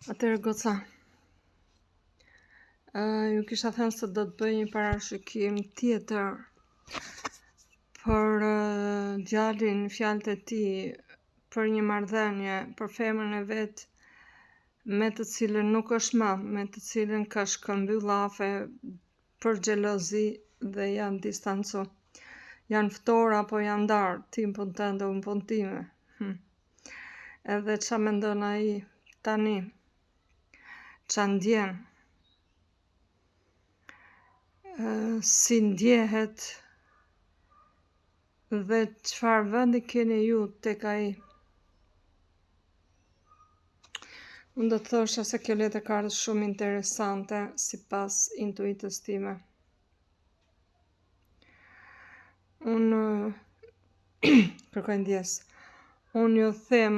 Atëherë goca, ju kisha thënë se do të bëj një parashikim tjetër për djalin, fjalët e tij, për një marrëdhënie, për femrën e vet me të cilën nuk është më, me të cilën ka shkëmbyll llafe për xhelozi dhe janë distancu. Janë ftohur apo janë ndarë, ti në punë tënde, unë në punën time. Edhe ç'a mendon ai tani? Ç'a ndjen? Si ndjehet dhe çfarë vendi keni ju tek ai? Unë do të thosha se kjo letër ka ardhur shumë interesante sipas intuitës time. Unë kërkoj ndjes. Unë ju them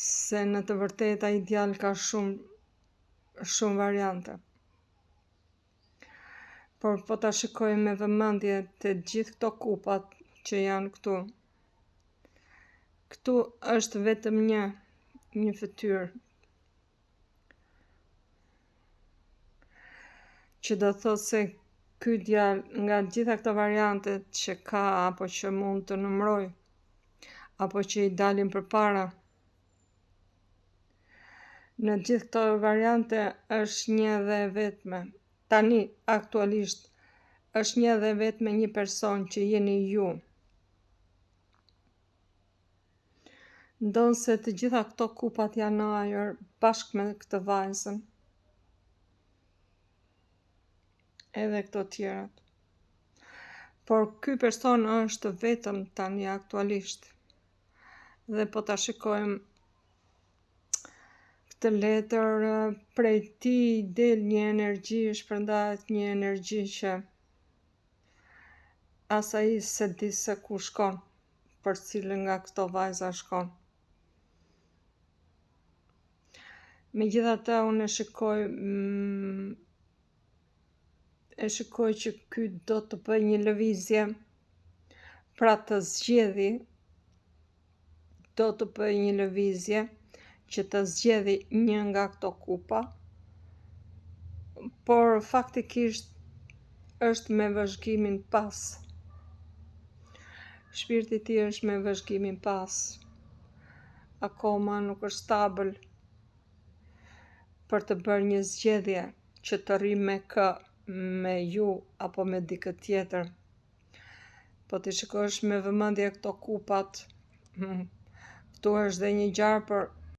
se në të vërtetë ai djalë ka shumë variante. Por po ta shikoj me vëmendje të gjithë këto kupat që janë këtu. Këtu është vetëm një fytyrë. Që do thotë se ky djalë nga gjitha këto variantet që ka apo që mund të numëroj, apo që i dalin përpara, në gjithë këto variante është një dhe vetme. Tani, aktualisht, është një dhe vetme një person që jeni ju. Ndonë se të gjitha këto kupat janë ajër bashkë me këtë vajzën. Edhe këto tjerat. Por ky person është vetëm tani aktualisht. Dhe po ta shikojmë këtë letër, prej ti del një energji, shpërndahet një energji që as ai se di se ku shkon, për cilën nga këto vajza shkon. Megjithatë, unë e shikoj që ky do të bëj një lëvizje, pra të zgjedhi, do të bëj një lëvizje që të zgjedhi një nga këto kupa, por faktikisht është me vëzhgimin pas. Shpirti i tij është me vëzhgimin pas. Akoma nuk është stabil për të bërë një zgjedhje që të rri me kë, me ju apo me dikë tjetër. Po ti shikosh me vëmendje këto kupat, këtu është dhe një gjarë për